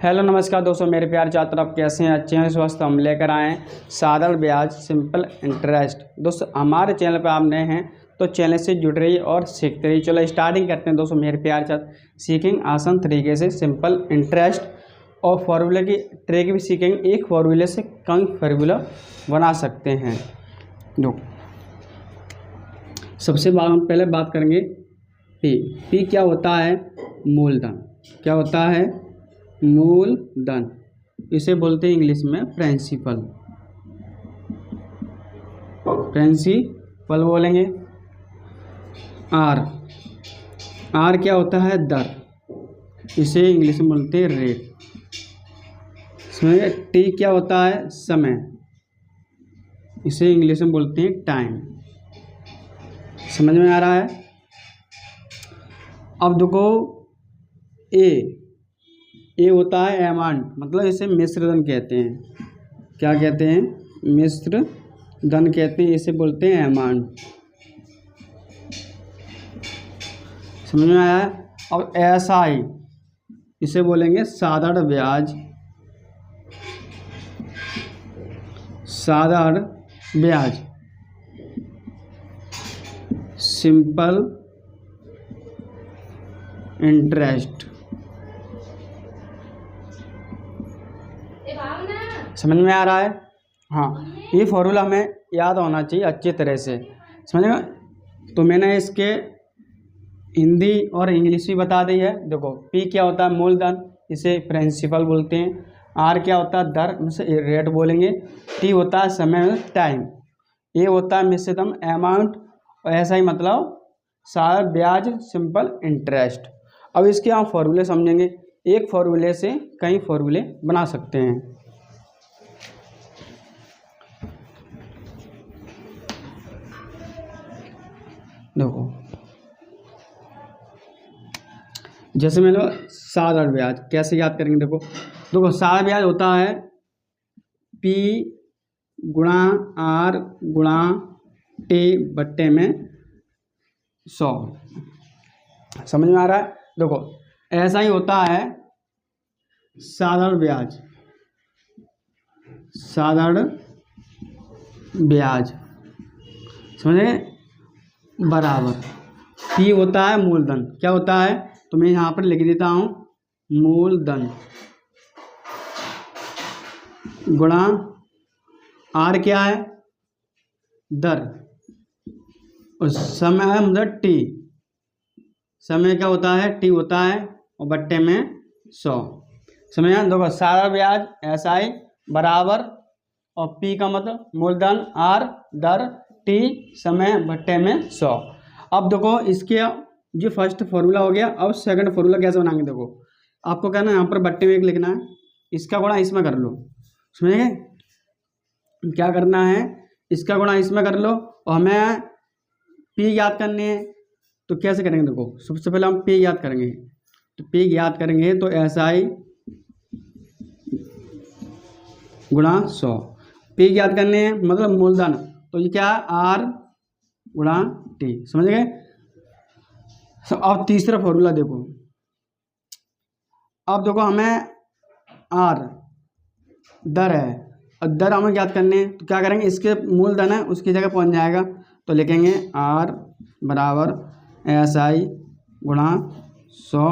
Hello नमस्कार दोस्तों, मेरे प्यारे छात्र, आप कैसे हैं? अच्छे हैं? स्वस्थ? हम लेकर आए हैं साधारण ब्याज सिंपल इंटरेस्ट। दोस्तों हमारे चैनल पर आप नए हैं तो चैनल से जुड़ रहिए और सीखते रहिए। चलो स्टार्टिंग करते हैं दोस्तों मेरे प्यारे छात्र। सीखेंगे आसान तरीके से सिंपल इंटरेस्ट और फार्मूले की ट्रिक भी सीखेंगे। एक फार्मूले से कई फार्मूला बना सकते हैं। दो सबसे पहले बात करेंगे पी क्या होता है? मूलधन। क्या होता है? मूलधन। इसे बोलते हैं इंग्लिश में प्रिंसिपल। प्रिंसिपल बोलेंगे। आर क्या होता है? दर। इसे इंग्लिश में बोलते हैं रेट। इसमें टी क्या होता है? समय। इसे इंग्लिश में बोलते हैं टाइम। समझ में आ रहा है? अब देखो ए होता है अमाउंट, मतलब इसे मिश्रधन कहते हैं। क्या कहते हैं? मिश्रधन कहते हैं। इसे बोलते हैं अमाउंट। समझ में आया है? अब एसआई, इसे बोलेंगे साधारण ब्याज। साधारण ब्याज सिंपल इंटरेस्ट। समझ में आ रहा है? हाँ, ये फॉर्मूला हमें याद होना चाहिए अच्छी तरह से। समझ में? तो मैंने इसके हिंदी और इंग्लिश भी बता दी है। देखो पी क्या होता है? मूलधन, इसे प्रिंसिपल बोलते हैं। आर क्या होता है? दर, उसे रेट बोलेंगे। टी होता है समय, टाइम। ए होता है मिश्रधन, अमाउंट। और ऐसा ही मतलब सारा ब्याज सिंपल इंटरेस्ट। अब इसके हम फॉर्मूले समझेंगे। एक फॉर्मूले से कई फॉर्मूले बना सकते हैं। देखो जैसे मैं लो साधारण ब्याज कैसे याद करेंगे। देखो साधारण ब्याज होता है पी गुणा आर गुणा टी बट्टे में 100। समझ में आ रहा है? देखो ऐसा ही होता है साधारण ब्याज। साधारण ब्याज समझे? बराबर पी होता है मूलधन। क्या होता है? तो मैं यहाँ पर लिख देता हूँ मूलधन गुणा आर क्या है? दर। और समय है मतलब टी। समय क्या होता है? टी होता है और बट्टे में 100। समझ में? देखो सारा ब्याज एसआई बराबर और पी का मतलब मूलधन, आर दर, टी समय बट्टे में 100। अब देखो इसके जो फर्स्ट फॉर्मूला हो गया। अब सेकंड फॉर्मूला कैसे बनाएंगे? देखो आपको क्या ना, यहाँ पर बट्टे में 1 लिखना है, इसका गुणा इसमें कर लो। समझ गए? क्या करना है? इसका गुणा इसमें कर लो। और हमें पी याद करनी है, तो कैसे करेंगे? देखो सबसे पहले हम पी याद करेंगे। तो पी याद करेंगे तो एसआई गुणा 100। पी याद करने हैं मतलब मूलधन, तो ये क्या है? आर गुणा टी। समझ गए? अब तीसरा फॉर्मूला देखो। अब देखो हमें आर दर है और दर हमें याद करने हैं, तो क्या करेंगे? इसके मूलधन है उसकी जगह पहुंच जाएगा, तो लिखेंगे आर बराबर एस आई गुणा 100।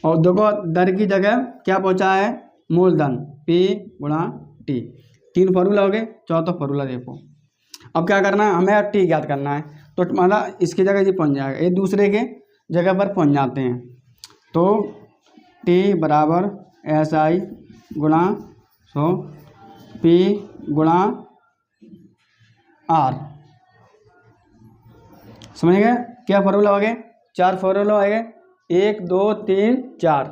और देखो दर की जगह क्या पहुंचा है? मूलधन पी गुणा टी। 3 फॉर्मूला हो गए। चौथा फॉर्मूला देखो। अब क्या करना है? हमें टी याद करना है, तो मतलब इसकी जगह ये पहुंच जाएगा, एक दूसरे के जगह पर पहुंच जाते हैं। तो टी बराबर एस आई गुणा 100 पी गुणा आर। समझ गए? क्या फॉर्मूला हो गए? 4 फॉर्मूला हो गए। 1 2 3 4।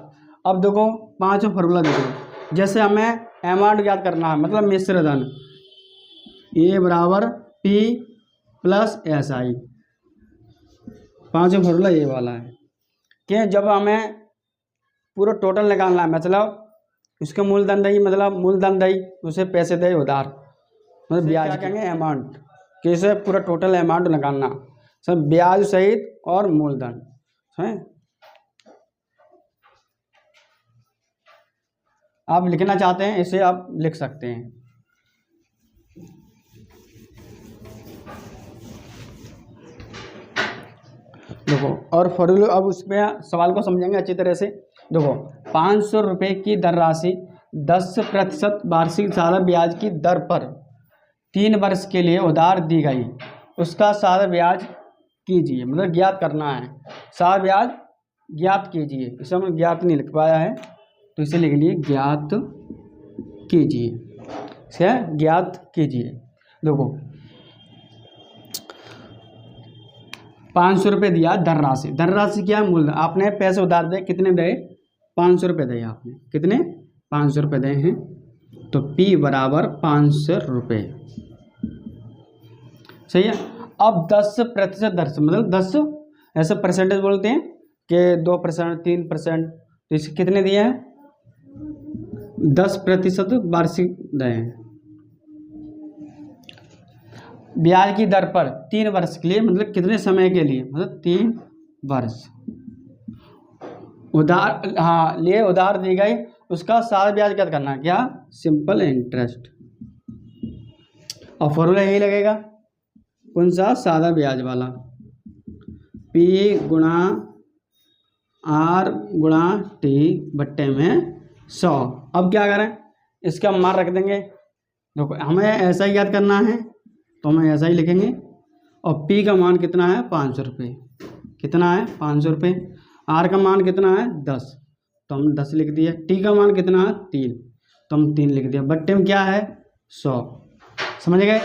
अब देखो 5वां फॉर्मूला देखो। जैसे हमें अमाउंट याद करना है मतलब मिश्रधन, ए बराबर पी प्लस एस आई। 5वां फॉर्मूला ये वाला है कि जब हमें पूरा टोटल निकालना है, मतलब उसके मूलधन दही, मतलब मूलधन दही उसे पैसे दे उधार, मतलब ब्याज कहेंगे अमाउंट, कैसे पूरा टोटल अमाउंट निकालना सब ब्याज सहित और मूलधन है। आप लिखना चाहते हैं इसे आप लिख सकते हैं। देखो और फॉर्मूला, अब उसमें सवाल को समझेंगे अच्छी तरह से। देखो 500 रुपये की धन राशि 10% वार्षिक सालाना ब्याज की दर पर 3 वर्ष के लिए उधार दी गई, उसका सालाना ब्याज कीजिए, मतलब ज्ञात करना है। सालाना ब्याज ज्ञात कीजिए, इसे हम ज्ञात नहीं लिख पाया है तो इसे लिख लिए ज्ञात कीजिए, इसे ज्ञात कीजिए। देखो 500 रुपये दिया धन राशि, धन राशि क्या है? मूलधन। आपने पैसे उधार दिए, कितने दिए? 500 रुपये दिए आपने, कितने? 500 रुपये दिए हैं, तो P बराबर 500 रुपये, सही है। अब 10% दर से, मतलब 10 ऐसे परसेंटेज बोलते हैं कि 2%, 3%, तो इसे कितने दिए हैं? 10% वार्षिक दिए हैं। ब्याज की दर पर 3 वर्ष के लिए, मतलब कितने समय के लिए? मतलब 3 वर्ष। उधार, हाँ लिए उधार दी गई, उसका सारा ब्याज क्या करना है? क्या? Simple interest. और फॉर्मूला यही लगेगा, कौन सा? सादा ब्याज वाला, P गुणा R गुणा T बट्टे में 100। अब क्या करें? इसका मान रख देंगे। देखो हमें ऐसा ही याद करना है तो हम ऐसा ही लिखेंगे। और P का मान कितना है? 500 रुपये। कितना है? 500 रुपये। R का मान कितना है? 10, तो हम 10 लिख दिए। T का मान कितना है? 3, तो हम 3 लिख दिया। बट्टे में क्या है? 100। समझ गए?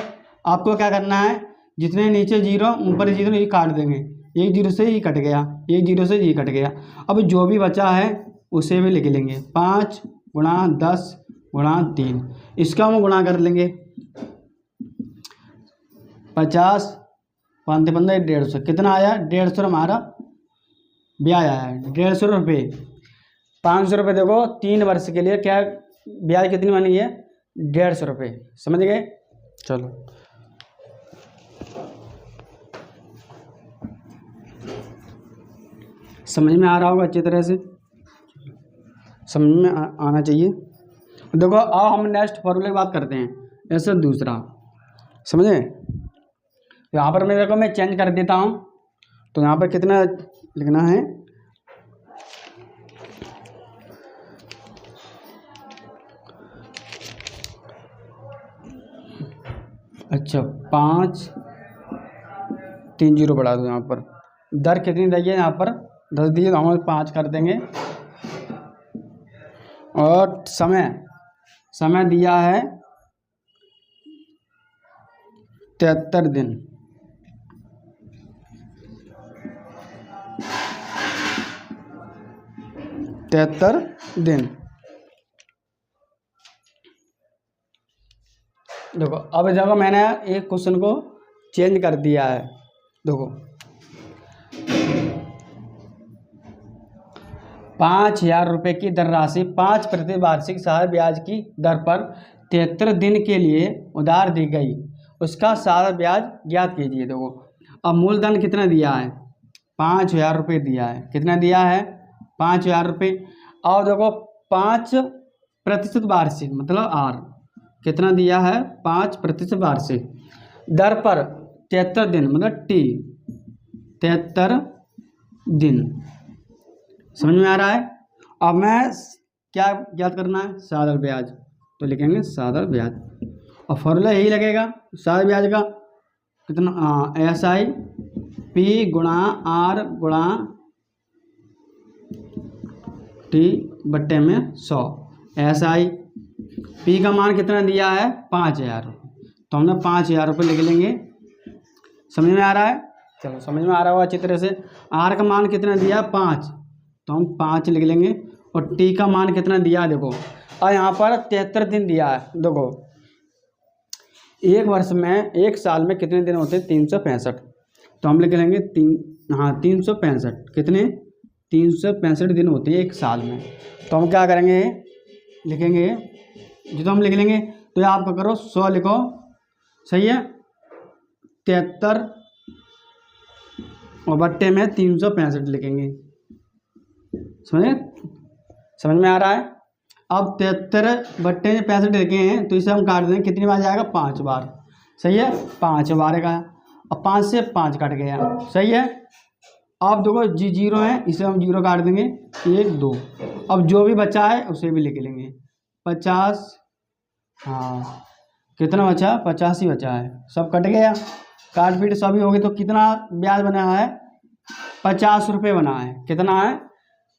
आपको क्या करना है? जितने नीचे जीरो ऊपर जीरो ये काट देंगे, एक जीरो से ही कट गया, एक जीरो से ये कट गया। अब जो भी बचा है उसे भी लिख लेंगे। 5 गुणा 10 गुणा 3, इसका हम गुणा कर लेंगे। 50 5 15 150, कितना आया? 150 हमारा ब्याज आया है, 150 रुपये। 500 रुपये देखो 3 वर्ष के लिए, क्या ब्याज कितनी बनी है? 150 रुपये। समझ गए? चलो समझ में आ रहा होगा अच्छी तरह से, समझ में आना चाहिए। देखो अब हम नेक्स्ट फॉर्मूले की बात करते हैं। ऐसे दूसरा, समझे? यहाँ पर मैं देखो मैं चेंज कर देता हूँ, तो यहाँ पर कितना लिखना है? अच्छा 5 3 0 बढ़ा दो। यहाँ पर दर कितनी दी है? यहाँ पर 10 दिए, तो हम 5 कर देंगे। और समय दिया है 73 दिन। देखो अब देखो मैंने एक क्वेश्चन को चेंज कर दिया है। देखो 5,000 रुपये की धन राशि 5% वार्षिक सालाना ब्याज की दर पर 73 दिन के लिए उधार दी गई, उसका सालाना ब्याज ज्ञात कीजिए। देखो अब मूलधन कितना दिया है? 5,000 रुपये दिया है। कितना दिया है? 5,000 रुपये। और देखो 5% वार्षिक, मतलब R कितना दिया है? 5% वार्षिक दर पर 73 दिन, मतलब T 73 दिन। समझ में आ रहा है? अब मैं क्या याद करना है? साधारण ब्याज, तो लिखेंगे साधारण ब्याज। और फॉर्मूला यही लगेगा साधारण ब्याज का, कितना? SI P गुणा R गुणा T बट्टे में 100। SI P का मान कितना दिया है? 5,000, तो हमने 5,000 रुपये लिख लेंगे। समझ में आ रहा है? चलो समझ में आ रहा होगा अच्छी तरह से। R का मान कितना दिया? 5, तो हम 5 लिख लेंगे। और T का मान कितना दिया? देखो और यहाँ पर 73 दिन दिया है। देखो एक वर्ष में, एक साल में कितने दिन होते हैं? 365, तो हम लिख लेंगे 365। कितने? 365 दिन होते हैं एक साल में। तो हम क्या करेंगे? लिखेंगे जो, तो हम लिख लेंगे। तो ये आपका करो 100 लिखो, सही है। 73 और बट्टे में 365 लिखेंगे। समझ में आ रहा है? अब 73/65 लिखे हैं तो इसे हम काट देंगे, कितनी बार जाएगा, 5 बार। सही है, 5 बार का। अब 5 से 5 कट गया, सही है। अब देखो जी 0 है, इसे हम 0 काट देंगे, 1 2। अब जो भी बचा है उसे भी लिख लेंगे, 50। हाँ, कितना बचा, 50 ही बचा है, सब कट गया, काट पीट सभी हो गए। तो कितना ब्याज बना है, 50 रुपये बना है। कितना है,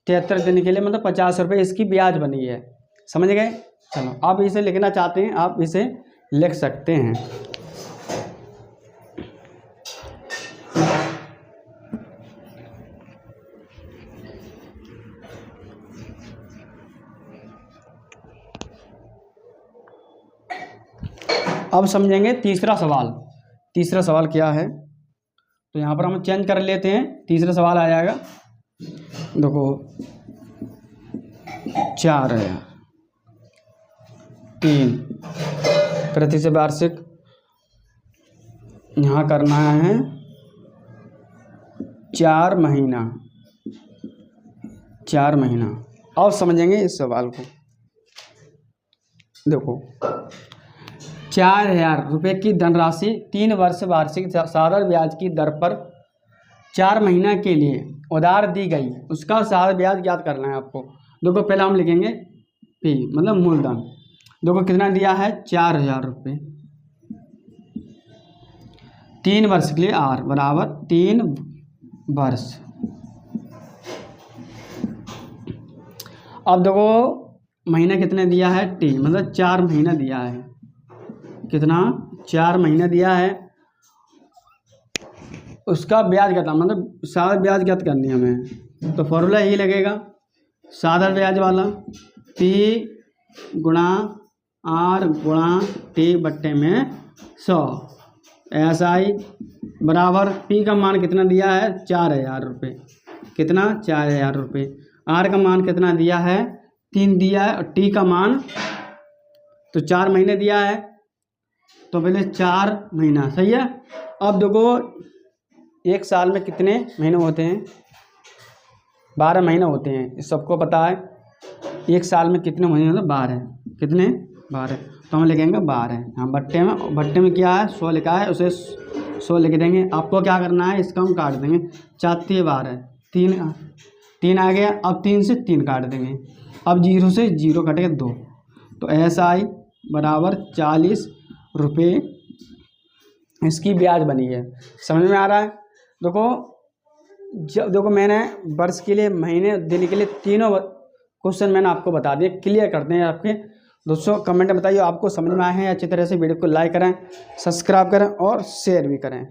73 दिन के लिए, मतलब 50 रुपये इसकी ब्याज बनी है। समझ गए। चलो, आप इसे लिखना चाहते हैं आप इसे लिख सकते हैं। अब समझेंगे तीसरा सवाल। तीसरा सवाल क्या है, तो यहाँ पर हम चेंज कर लेते हैं। तीसरा सवाल आ जाएगा, देखो 4000 3 प्रति से वार्षिक, यहाँ करना है 4 महीना। 4 महीना। अब समझेंगे इस सवाल को। देखो 4000 रुपये की धनराशि 3 वर्ष वार्षिक साधारण ब्याज की दर पर 4 महीना के लिए उधार दी गई, उसका साधारण ब्याज ज्ञात करना है आपको। देखो पहले हम लिखेंगे पी, मतलब मूलधन। देखो कितना दिया है, 4000 रुपये, 3 वर्ष के लिए, आर बराबर 3 वर्ष। अब देखो महीना कितने दिया है, टी, मतलब 4 महीना दिया है। कितना, 4 महीना दिया है, उसका ब्याज कितना, मतलब साधारण ब्याज ज्ञात करनी है हमें। तो फॉर्मूला यही लगेगा, साधारण ब्याज वाला, पी गुणा आर गुणा टी बट्टे में 100 SI बराबर पी का मान कितना दिया है, 4000 रुपये। कितना, 4000 रुपये। आर का मान कितना दिया है, 3 दिया है, और टी का मान तो 4 महीने दिया है, तो पहले 4 महीना। सही है। अब देखो एक साल में कितने महीने होते हैं, 12 महीने होते हैं, इस सबको पता है। एक साल में कितने महीने होते हैं, 12। कितने, 12। तो हम लिखेंगे 12। हाँ, भट्टे में क्या है, 100 लिखा है, उसे 100 लिख देंगे। आपको क्या करना है, इसका हम काट देंगे, 4 12, 3 आ गया। अब 3 से 3 काट देंगे, अब 0 से 0 कटेगा 2। तो SI बराबर 40 रुपये इसकी ब्याज बनी है। समझ में आ रहा है। देखो मैंने वर्ष के लिए, महीने, दिन के लिए तीनों क्वेश्चन मैंने आपको बता दिए। क्लियर करते हैं आपके दोस्तों। कमेंट में बताइए आपको समझ में आए हैं। अच्छी तरह से वीडियो को लाइक करें, सब्सक्राइब करें और शेयर भी करें।